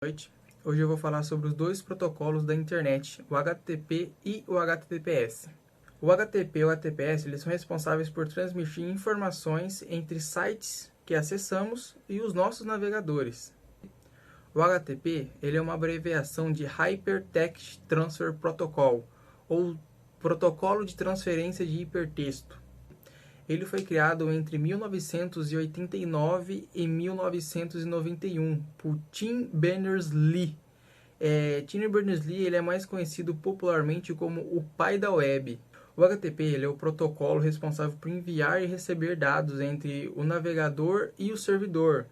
Noite. Hoje eu vou falar sobre os dois protocolos da internet, o HTTP e o HTTPS. O HTTP e o HTTPS eles são responsáveis por transmitir informações entre sites que acessamos e os nossos navegadores. O HTTP ele é uma abreviação de Hypertext Transfer Protocol, ou Protocolo de Transferência de Hipertexto. Ele foi criado entre 1989 e 1991 por Tim Berners-Lee. Tim Berners-Lee ele é mais conhecido popularmente como o pai da web. O HTTP ele é o protocolo responsável por enviar e receber dados entre o navegador e o servidor,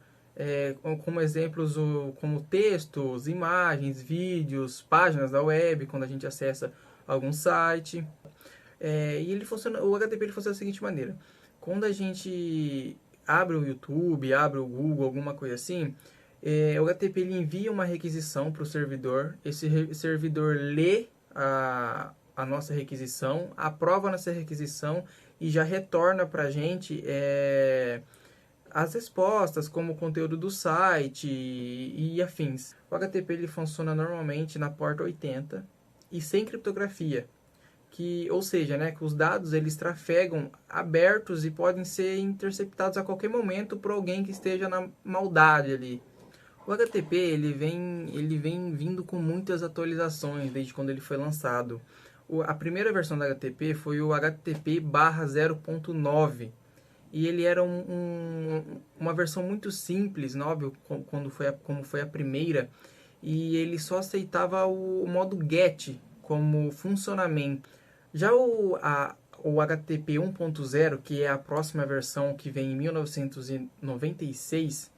como exemplos como textos, imagens, vídeos, páginas da web, quando a gente acessa algum site. E o HTTP ele funciona da seguinte maneira: quando a gente abre o YouTube, abre o Google, alguma coisa assim, o HTTP ele envia uma requisição para o servidor. Esse servidor lê a nossa requisição, aprova a nossa requisição e já retorna para a gente as respostas, como o conteúdo do site e afins. O HTTP ele funciona normalmente na porta 80 e sem criptografia. Ou seja, que os dados eles trafegam abertos e podem ser interceptados a qualquer momento por alguém que esteja na maldade ali. O HTTP ele vem vindo com muitas atualizações desde quando ele foi lançado. A primeira versão do HTTP foi o HTTP/0.9 e ele era uma versão muito simples, óbvio, como foi a primeira, e ele só aceitava o modo GET como funcionamento. Já o HTTP 1.0, que é a próxima versão que vem em 1996,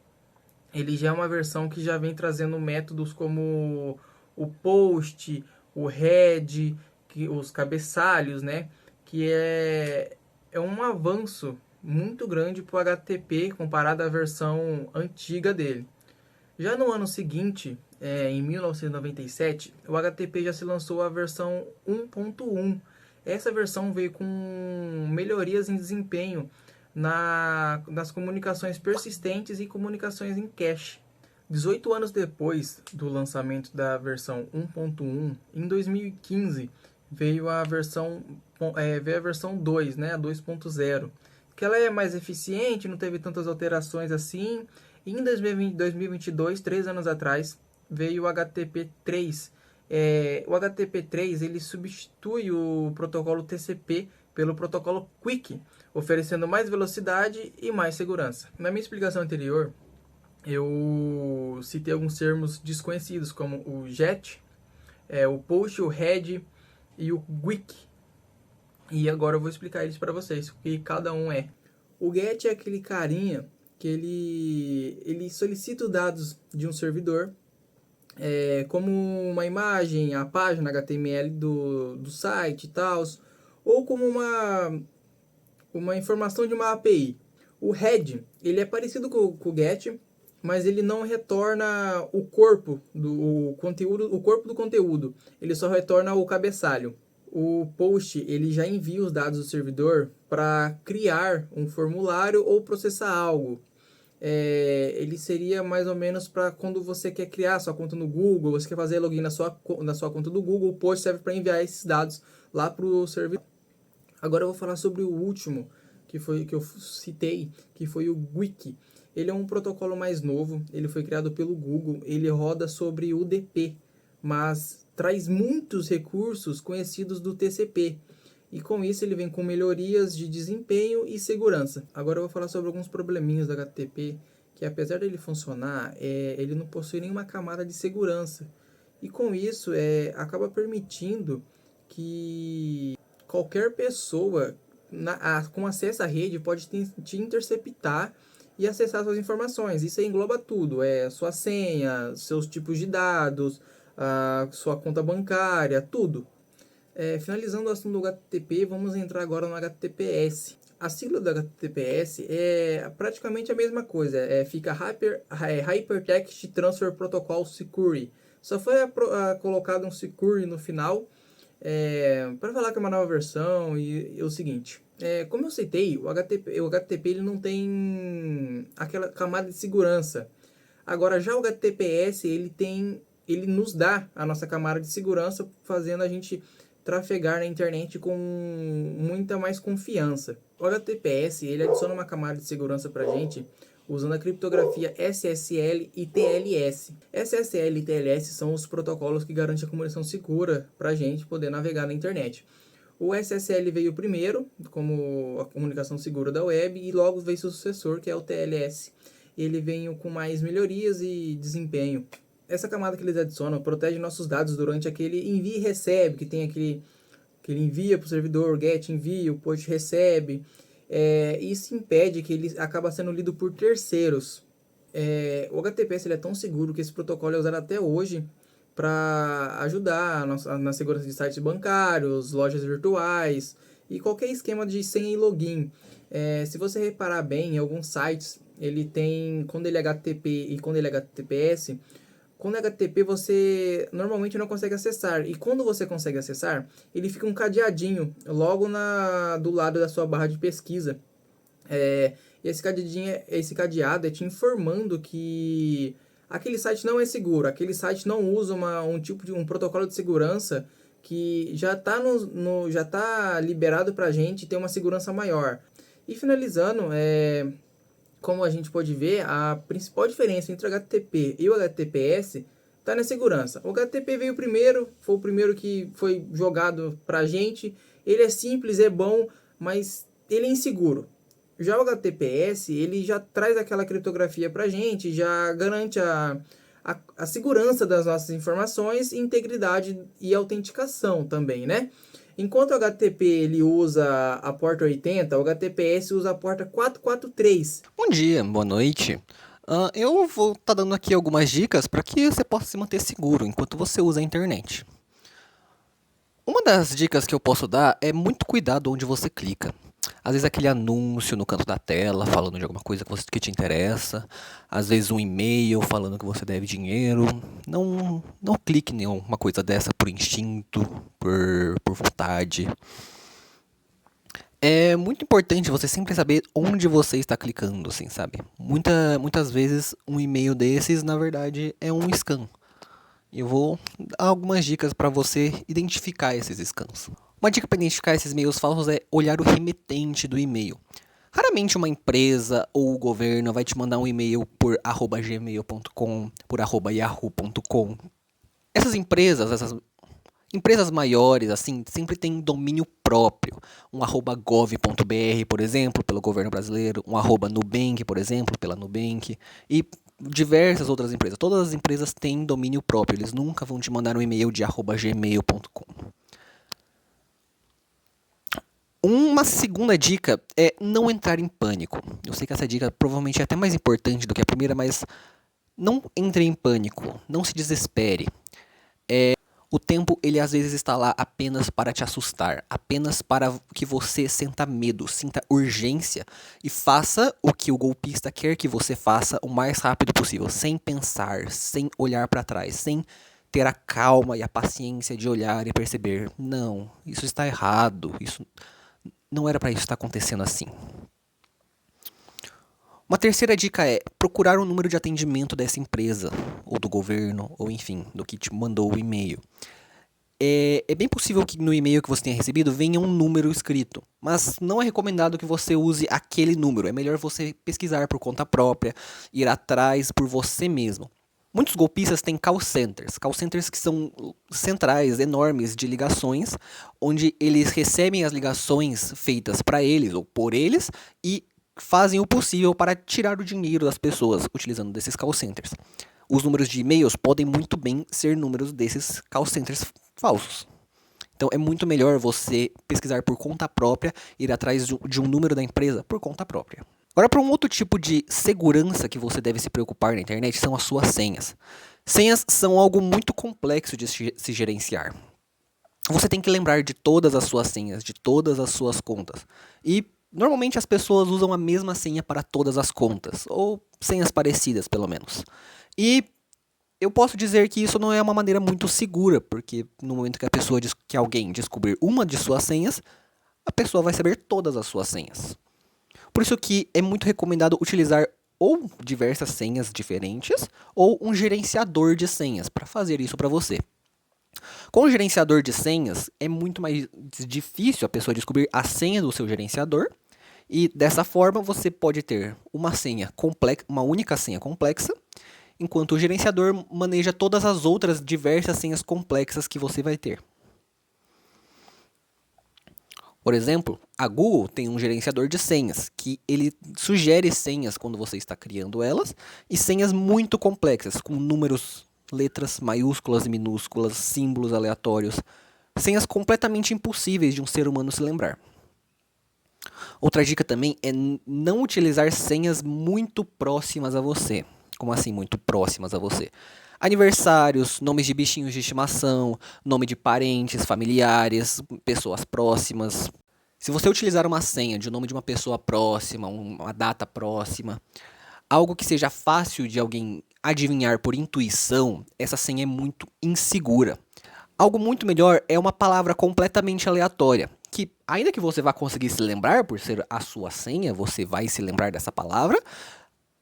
ele já é uma versão que já vem trazendo métodos como o POST, o head, os cabeçalhos, que é um avanço muito grande para o HTTP comparado à versão antiga dele. Já no ano seguinte, em 1997, o HTTP já se lançou a versão 1.1. Essa versão veio com melhorias em desempenho nas comunicações persistentes e comunicações em cache. 18 anos depois do lançamento da versão 1.1, em 2015, veio a versão 2, a 2.0, que ela é mais eficiente, não teve tantas alterações assim. E em 2022, 3 anos atrás, veio o HTTP 3. O HTTP 3 ele substitui o protocolo TCP pelo protocolo QUIC, oferecendo mais velocidade e mais segurança. Na minha explicação anterior, eu citei alguns termos desconhecidos, como o GET, o POST, o head e o GUIC. E agora eu vou explicar eles para vocês, o que cada um é. O GET é aquele carinha que ele solicita os dados de um servidor, como uma imagem, a página HTML do site e tal, ou como uma informação de uma API. O head, ele é parecido com o GET, mas ele não retorna o corpo do conteúdo, ele só retorna o cabeçalho. O POST ele já envia os dados do servidor para criar um formulário ou processar algo. Ele seria mais ou menos para quando você quer criar sua conta no Google, você quer fazer login na sua conta do Google, o POST serve para enviar esses dados lá para o servidor. Agora eu vou falar sobre o último, que eu citei, que foi o GUIC. Ele é um protocolo mais novo, ele foi criado pelo Google, ele roda sobre UDP, mas traz muitos recursos conhecidos do TCP. E com isso ele vem com melhorias de desempenho e segurança. Agora eu vou falar sobre alguns probleminhas do HTTP, que apesar dele funcionar, ele não possui nenhuma camada de segurança. E com isso acaba permitindo que qualquer pessoa com acesso à rede pode te interceptar e acessar suas informações. Isso aí engloba tudo, sua senha, seus tipos de dados, sua conta bancária, tudo. Finalizando o assunto do HTTP, vamos entrar agora no HTTPS. A sigla do HTTPS é praticamente a mesma coisa, fica Hypertext Transfer Protocol Security. Só foi colocado um Security no final, para falar que é uma nova versão. E o seguinte, como eu citei, o HTTP ele não tem aquela camada de segurança. Agora, já o HTTPS, ele nos dá a nossa camada de segurança, fazendo a gente trafegar na internet com muita mais confiança. O HTTPS, ele adiciona uma camada de segurança para a gente usando a criptografia SSL e TLS. SSL e TLS são os protocolos que garantem a comunicação segura para a gente poder navegar na internet. O SSL veio primeiro, como a comunicação segura da web, e logo veio seu sucessor, que é o TLS. Ele veio com mais melhorias e desempenho. Essa camada que eles adicionam protege nossos dados durante aquele envia e recebe, que tem aquele que ele envia para o servidor, get envia, o post recebe. Isso impede que ele acaba sendo lido por terceiros. O HTTPS ele é tão seguro que esse protocolo é usado até hoje para ajudar na segurança de sites bancários, lojas virtuais e qualquer esquema de senha e login. Se você reparar bem, em alguns sites, ele tem, quando ele é HTTP e quando ele é HTTPS, quando é HTTP você normalmente não consegue acessar, e quando você consegue acessar, ele fica um cadeadinho logo do lado da sua barra de pesquisa. Esse cadeado é te informando que aquele site não é seguro, aquele site não usa um tipo de um protocolo de segurança que já está já tá liberado para a gente ter uma segurança maior. E finalizando, como a gente pode ver, a principal diferença entre o HTTP e o HTTPS está na segurança. O HTTP veio primeiro, foi o primeiro que foi jogado para a gente. Ele é simples, é bom, mas ele é inseguro. Já o HTTPS, ele já traz aquela criptografia para a gente, já garante a segurança das nossas informações, integridade e autenticação também, né? Enquanto o HTTP ele usa a porta 80, o HTTPS usa a porta 443. Bom dia, boa noite. Eu vou estar dando aqui algumas dicas para que você possa se manter seguro enquanto você usa a internet. Uma das dicas que eu posso dar é muito cuidado onde você clica. Às vezes aquele anúncio no canto da tela falando de alguma coisa que te interessa. Às vezes um e-mail falando que você deve dinheiro. Não clique em uma coisa dessa por instinto, por vontade. É muito importante você sempre saber onde você está clicando, assim, sabe? Muitas vezes um e-mail desses, na verdade, é um scam. Eu vou dar algumas dicas para você identificar esses scams. Uma dica para identificar esses e-mails falsos é olhar o remetente do e-mail. Raramente uma empresa ou o governo vai te mandar um e-mail por @gmail.com, por @yahoo.com. Essas empresas maiores, assim, sempre têm domínio próprio. Um @gov.br, por exemplo, pelo governo brasileiro. Um @nubank, por exemplo, pela Nubank. E diversas outras empresas. Todas as empresas têm domínio próprio. Eles nunca vão te mandar um e-mail de @gmail.com. Uma segunda dica é não entrar em pânico. Eu sei que essa dica provavelmente é até mais importante do que a primeira, mas não entre em pânico. Não se desespere. O tempo, ele às vezes está lá apenas para te assustar, apenas para que você sinta medo, sinta urgência e faça o que o golpista quer que você faça o mais rápido possível, sem pensar, sem olhar para trás, sem ter a calma e a paciência de olhar e perceber, não, isso está errado, isso não era para isso estar acontecendo assim. Uma terceira dica é procurar o número de atendimento dessa empresa, ou do governo, ou enfim, do que te mandou o e-mail. É bem possível que no e-mail que você tenha recebido venha um número escrito, mas não é recomendado que você use aquele número. É melhor você pesquisar por conta própria, ir atrás por você mesmo. Muitos golpistas têm call centers que são centrais enormes de ligações, onde eles recebem as ligações feitas para eles ou por eles e fazem o possível para tirar o dinheiro das pessoas utilizando desses call centers. Os números de e-mails podem muito bem ser números desses call centers falsos. Então é muito melhor você pesquisar por conta própria, ir atrás de um número da empresa por conta própria. Agora, para um outro tipo de segurança que você deve se preocupar na internet são as suas senhas. Senhas são algo muito complexo de se gerenciar. Você tem que lembrar de todas as suas senhas, de todas as suas contas. E normalmente as pessoas usam a mesma senha para todas as contas, ou senhas parecidas pelo menos. E eu posso dizer que isso não é uma maneira muito segura, porque no momento que alguém descobrir uma de suas senhas, a pessoa vai saber todas as suas senhas. Por isso que é muito recomendado utilizar ou diversas senhas diferentes, ou um gerenciador de senhas para fazer isso para você. Com o gerenciador de senhas, é muito mais difícil a pessoa descobrir a senha do seu gerenciador, e dessa forma você pode ter uma senha complexa, uma única senha complexa, enquanto o gerenciador maneja todas as outras diversas senhas complexas que você vai ter. Por exemplo, a Google tem um gerenciador de senhas, que ele sugere senhas quando você está criando elas, e senhas muito complexas, com números, letras maiúsculas e minúsculas, símbolos aleatórios, senhas completamente impossíveis de um ser humano se lembrar. Outra dica também é não utilizar senhas muito próximas a você. Como assim, muito próximas a você? Aniversários, nomes de bichinhos de estimação, nome de parentes, familiares, pessoas próximas. Se você utilizar uma senha de nome de uma pessoa próxima, uma data próxima, algo que seja fácil de alguém adivinhar por intuição, essa senha é muito insegura. Algo muito melhor é uma palavra completamente aleatória, que ainda que você vá conseguir se lembrar por ser a sua senha, você vai se lembrar dessa palavra,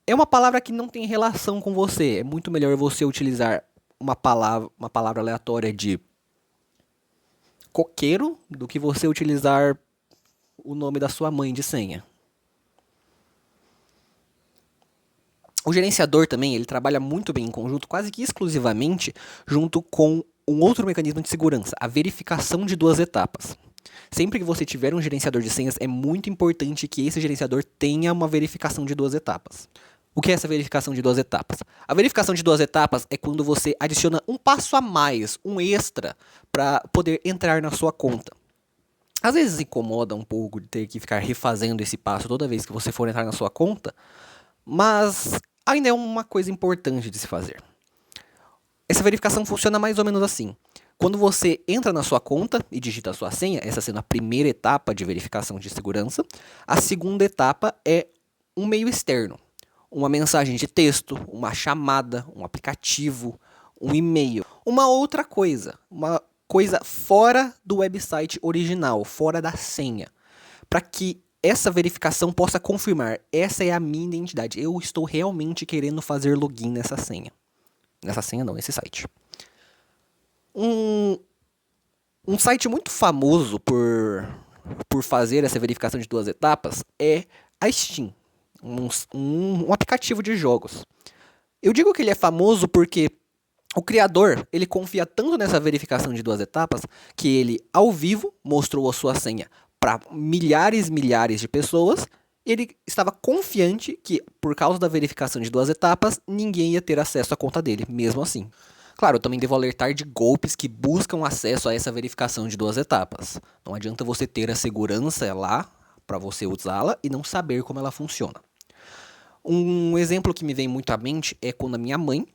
é uma palavra que não tem relação com você. É muito melhor você utilizar uma palavra aleatória de coqueiro do que você utilizar o nome da sua mãe de senha. O gerenciador também, ele trabalha muito bem em conjunto, quase que exclusivamente, junto com um outro mecanismo de segurança, a verificação de 2 etapas. Sempre que você tiver um gerenciador de senhas, é muito importante que esse gerenciador tenha uma verificação de 2 etapas. O que é essa verificação de 2 etapas? A verificação de 2 etapas é quando você adiciona um passo a mais, um extra, para poder entrar na sua conta. Às vezes incomoda um pouco de ter que ficar refazendo esse passo toda vez que você for entrar na sua conta, mas ainda é uma coisa importante de se fazer. Essa verificação funciona mais ou menos assim. Quando você entra na sua conta e digita a sua senha, essa sendo a primeira etapa de verificação de segurança, a segunda etapa é um meio externo. Uma mensagem de texto, uma chamada, um aplicativo, um e-mail. Uma outra coisa, uma coisa fora do website original, fora da senha, para que essa verificação possa confirmar, essa é a minha identidade, eu estou realmente querendo fazer login nessa senha. Nessa senha não, nesse site. Um site muito famoso por fazer essa verificação de 2 etapas é a Steam, um aplicativo de jogos. Eu digo que ele é famoso porque o criador, ele confia tanto nessa verificação de 2 etapas que ele, ao vivo, mostrou a sua senha para milhares e milhares de pessoas. Ele estava confiante que, por causa da verificação de 2 etapas, ninguém ia ter acesso à conta dele, mesmo assim. Claro, eu também devo alertar de golpes que buscam acesso a essa verificação de 2 etapas. Não adianta você ter a segurança lá para você usá-la e não saber como ela funciona. Um exemplo que me vem muito à mente é quando a minha mãe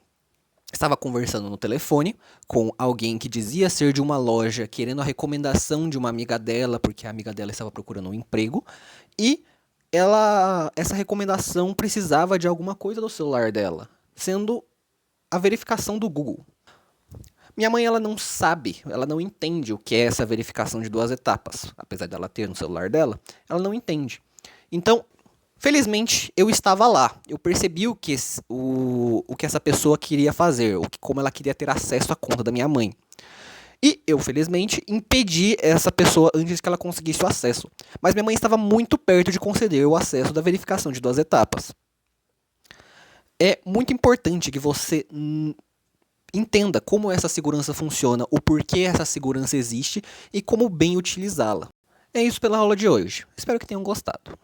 estava conversando no telefone com alguém que dizia ser de uma loja, querendo a recomendação de uma amiga dela, porque a amiga dela estava procurando um emprego, e essa recomendação precisava de alguma coisa do celular dela, sendo a verificação do Google. Minha mãe, ela não sabe, ela não entende o que é essa verificação de 2 etapas. Apesar dela ter no celular dela, ela não entende. Então, felizmente, eu estava lá. Eu percebi o que essa pessoa queria fazer, como ela queria ter acesso à conta da minha mãe. E eu, felizmente, impedi essa pessoa antes que ela conseguisse o acesso. Mas minha mãe estava muito perto de conceder o acesso da verificação de 2 etapas. É muito importante que você entenda como essa segurança funciona, o porquê essa segurança existe e como bem utilizá-la. É isso pela aula de hoje. Espero que tenham gostado.